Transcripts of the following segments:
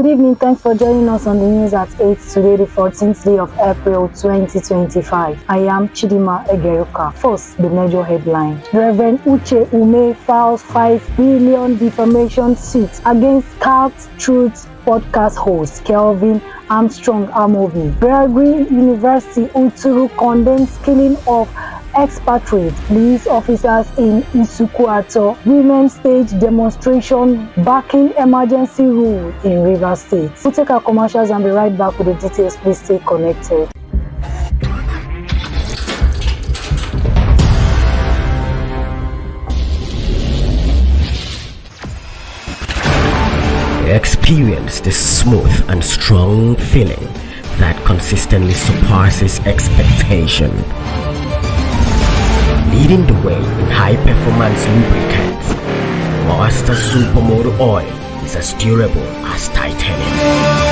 Good evening, thanks for joining us on the news at 8 today, the 14th day of April 2025. I am Chidima Egeruka. First, the major headline. Reverend Uche Ume files 5 billion defamation suit against Cal's Truth podcast host Kelvin Armstrong Amobi. Gregory University Uturu condemns killing of expatriate police officers in Isukuato. Women stage demonstration backing emergency rule in Rivers State. We'll take our commercials and be right back with the details. Please stay connected. Experience the smooth and strong feeling that consistently surpasses expectation. Leading the way in high-performance lubricants, Master Supermoto Oil is as durable as titanium.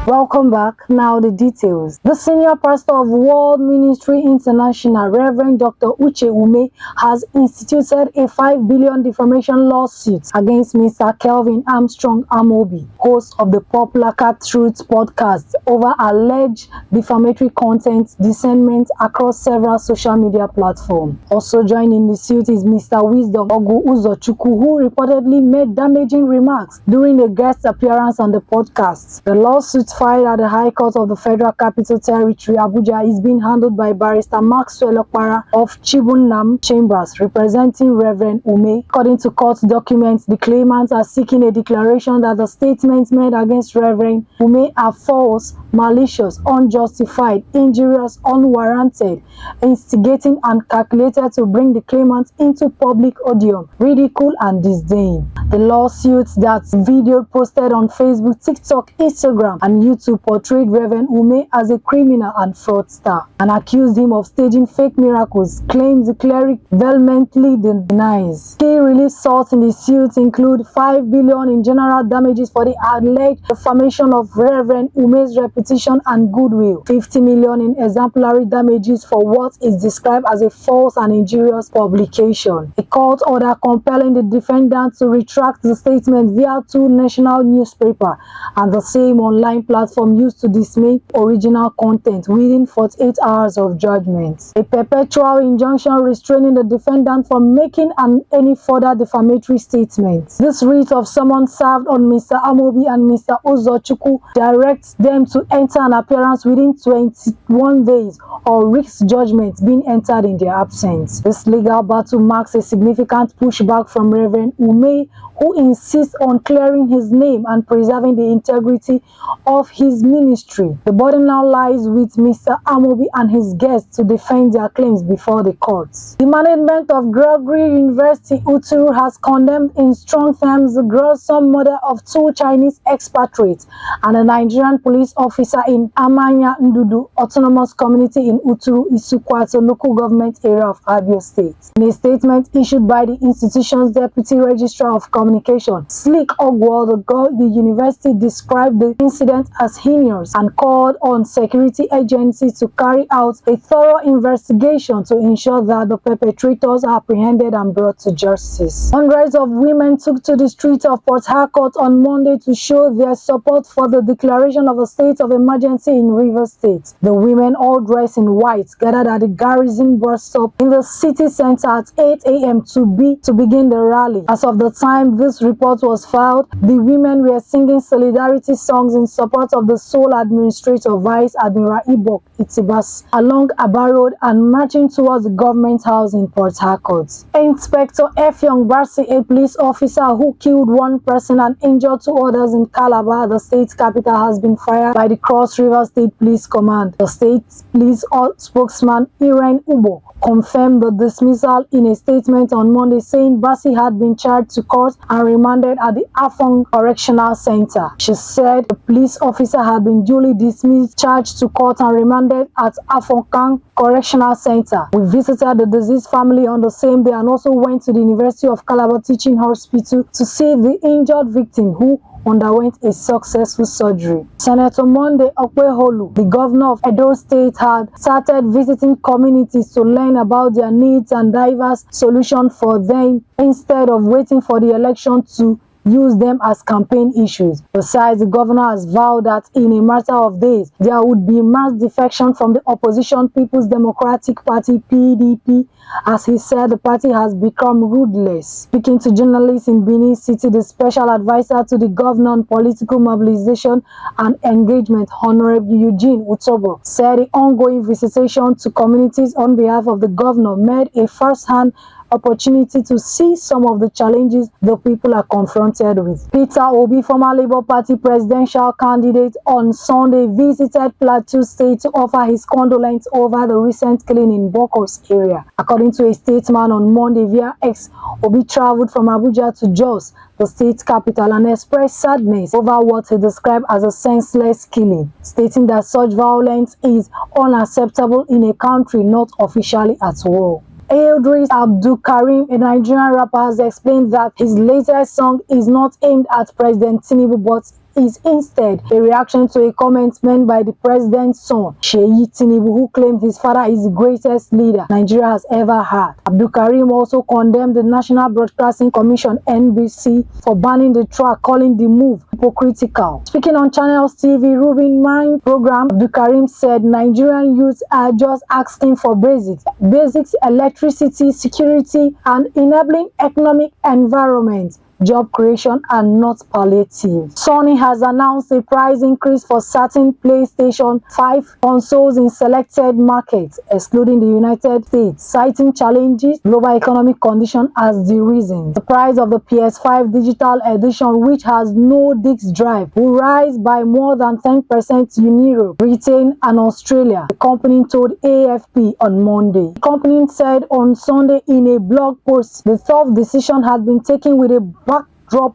Welcome back. Now the details. The senior pastor of World Ministry International, Reverend Dr. Uche Ume, has instituted a 5 billion defamation lawsuit against Mr. Kelvin Armstrong Amobi, host of the popular Cat Truth podcast, over alleged defamatory content dissemination across several social media platforms. Also joining the suit is Mr. Wisdom Ogu Uzochukwu, who reportedly made damaging remarks during a guest appearance on the podcast. The lawsuit filed at the High Court of the Federal Capital Territory, Abuja, is being handled by Barrister Maxwell Okpara of Chibunam Chambers, representing Reverend Ume. According to court documents, the claimants are seeking a declaration that the statements made against Reverend Ume are false, malicious, unjustified, injurious, unwarranted, instigating and calculated to bring the claimants into public odium, ridicule, and disdain. The lawsuit, that video posted on Facebook, TikTok, Instagram, and YouTube, portrayed Reverend Ume as a criminal and fraudster and accused him of staging fake miracles, claims the cleric vehemently denies. Key relief sought in the suit include 5 billion in general damages for the alleged defamation of Reverend Ume's reputation and goodwill, 50 million in exemplary damages for what is described as a false and injurious publication, a court order compelling the defendant to retract the statement via 2 national newspapers and the same online platform used to disseminate original content within 48 hours of judgment. A perpetual injunction restraining the defendant from making any further defamatory statements. This writ of summons served on Mr. Amobi and Mr. Uzochukwu directs them to enter an appearance within 21 days or risk judgment being entered in their absence. This legal battle marks a significant pushback from Reverend Ume, who insists on clearing his name and preserving the integrity of his ministry. The burden now lies with Mr. Amobi and his guests to defend their claims before the courts. The management of Gregory University Uturu has condemned in strong terms the gruesome murder of 2 Chinese expatriates and a Nigerian police officer in Amanya Ndudu Autonomous Community in Uturu, Isukwato local government area of Abia State. In a statement issued by the institution's Deputy Registrar of Communication, Slick Ogwal, the university described the incident as heinous and called on security agencies to carry out a thorough investigation to ensure that the perpetrators are apprehended and brought to justice. Hundreds of women took to the streets of Port Harcourt on Monday to show their support for the declaration of a state of emergency in Rivers State. The women, all dressed in white, gathered at the Garrison bus stop in the city center at 8 a.m. to begin the rally. As of the time this report was filed, the women were singing solidarity songs in support of the sole administrator, Vice Admiral Ibok Itibas, along Aba Road and marching towards the government house in Port Harcourt. Inspector F. Young Barsi, a police officer who killed 1 person and injured 2 others in Calabar, the state capital, has been fired by the Cross River State Police Command. The state police spokesman, Irene Ubo, confirmed the dismissal in a statement on Monday, saying Bassi had been charged to court and remanded at the Afong Correctional Center. She said the police officer had been duly dismissed, charged to court and remanded at Afong Correctional Center. We visited the deceased family on the same day and also went to the University of Calabar Teaching Hospital to see the injured victim, who underwent a successful surgery. Senator Monday Okpeholu, the governor of Edo State, had started visiting communities to learn about their needs and diverse solutions for them instead of waiting for the election to use them as campaign issues. Besides, the governor has vowed that in a matter of days, there would be mass defection from the opposition People's Democratic Party (PDP), as he said the party has become ruthless. Speaking to journalists in Benin City, the special advisor to the governor on political mobilization and engagement, Honorable Eugene Utobo, said the ongoing visitation to communities on behalf of the governor made a first-hand opportunity to see some of the challenges the people are confronted with. Peter Obi, former Labour Party presidential candidate, on Sunday visited Plateau State to offer his condolences over the recent killing in Bokos area. According to a statement on Monday via X, Obi traveled from Abuja to Jos, the state capital, and expressed sadness over what he described as a senseless killing, stating that such violence is unacceptable in a country not officially at war. Idris Abdul Karim, a Nigerian rapper, has explained that his latest song is not aimed at President Tinubu but is instead a reaction to a comment made by the president's son, Seyi Tinubu, who claimed his father is the greatest leader Nigeria has ever had. Abdul Karim also condemned the National Broadcasting Commission (NBC) for banning the track, calling the move hypocritical. Speaking on Channels TV Rubin Mind program, Abdul Karim said Nigerian youths are just asking for basics, electricity, security, and enabling economic environment, job creation, and not palliative. Sony has announced a price increase for certain PlayStation 5 consoles in selected markets, excluding the United States, citing challenges, global economic conditions as the reason. The price of the PS5 digital edition, which has no disc drive, will rise by more than 10% in Europe, Britain, and Australia, the company told AFP on Monday. The company said on Sunday in a blog post, the tough decision has been taken with a backdrop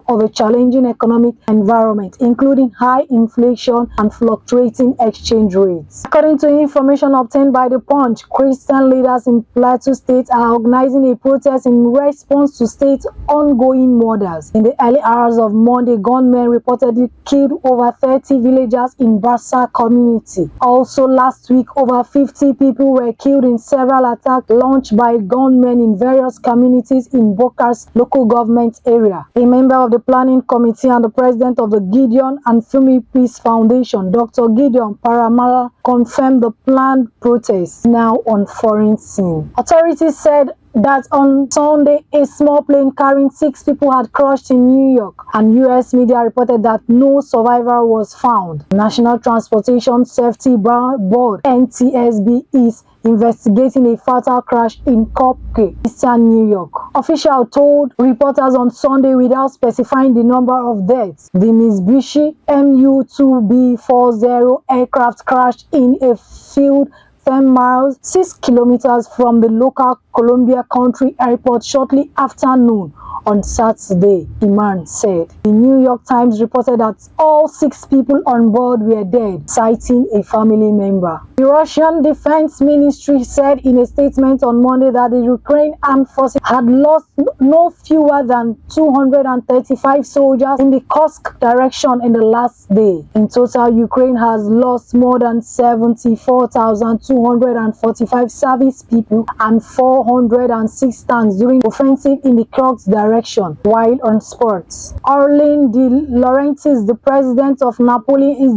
of a challenging economic environment, including high inflation and fluctuating exchange rates. According to information obtained by The Punch, Christian leaders in Plateau State are organizing a protest in response to state's ongoing murders. In the early hours of Monday, gunmen reportedly killed over 30 villagers in Barsa community. Also last week, over 50 people were killed in several attacks launched by gunmen in various communities in Bokar's local government area. A member of the planning committee and the president of the Gideon and Fumi Peace Foundation, Dr. Gideon Paramala, confirmed the planned protests now on foreign scene. Authorities said that on Sunday, a small plane carrying 6 people had crashed in New York, and U.S. media reported that no survivor was found. National Transportation Safety Board (NTSB) is investigating a fatal crash in Copke, eastern New York. Officials told reporters on Sunday without specifying the number of deaths. The Mitsubishi MU-2B40 aircraft crashed in a field 10 miles, 6 kilometers from the local Columbia Country Airport shortly after noon on Saturday, Iman said. The New York Times reported that all 6 people on board were dead, citing a family member. The Russian Defense Ministry said in a statement on Monday that the Ukraine armed forces had lost no fewer than 235 soldiers in the Kursk direction in the last day. In total, Ukraine has lost more than 74,245 service people and 406 tanks during offensive in the Kursk direction. While on sports, Orlin De Laurentiis, the president of Napoli, is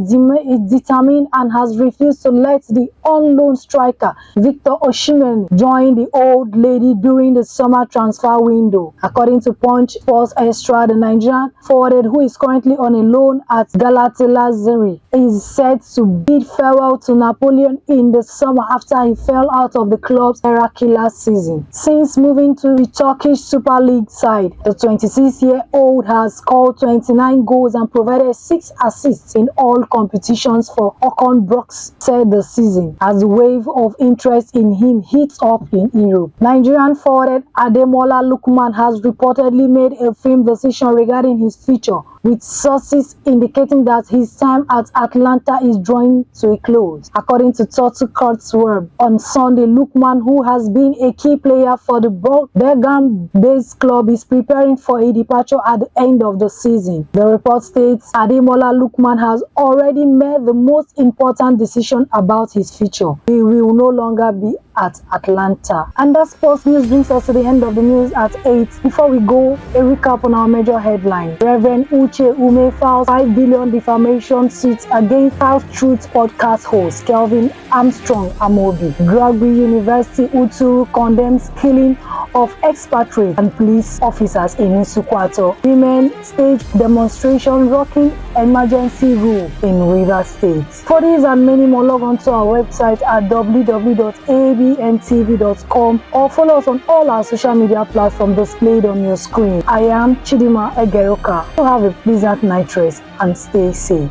determined and has refused to let the on-loan striker Victor Osimhen join the Old Lady during the summer transfer window. According to Punch Sports Extra, the Nigerian forward, who is currently on a loan at Galatasaray, is set to bid farewell to Napoli in the summer after he fell out of the club's miraculous season. Since moving to the Turkish Super League side, the 26-year-old has scored 29 goals and provided 6 assists in all competitions for Okan Brooks, said the season, as the wave of interest in him heats up in Europe. Nigerian forward Ademola Lookman has reportedly made a firm decision regarding his future with sources indicating that his time at Atlanta is drawing to a close. According to Turtle Courtsworth, on Sunday, Lookman, who has been a key player for the Birmingham-based club, is preparing for a departure at the end of the season. The report states Ademola Lookman has already made the most important decision about his future. He will no longer be at Atlanta. And that sports news brings us to the end of the news at 8. Before we go, a recap on our major headlines. Reverend Uche Ume files 5 billion defamation suits against Half Truth podcast host Kelvin Armstrong Amobi. Gragby University Uturu condemns killing of expatriates and police officers in Nsukwato. Women stage demonstration rocking emergency rule in Rivers State. For these and many more, log on to our website at www.abntv.com or follow us on all our social media platforms displayed on your screen. I am Chidima Egeroka. So have a pleasant night rest and stay safe.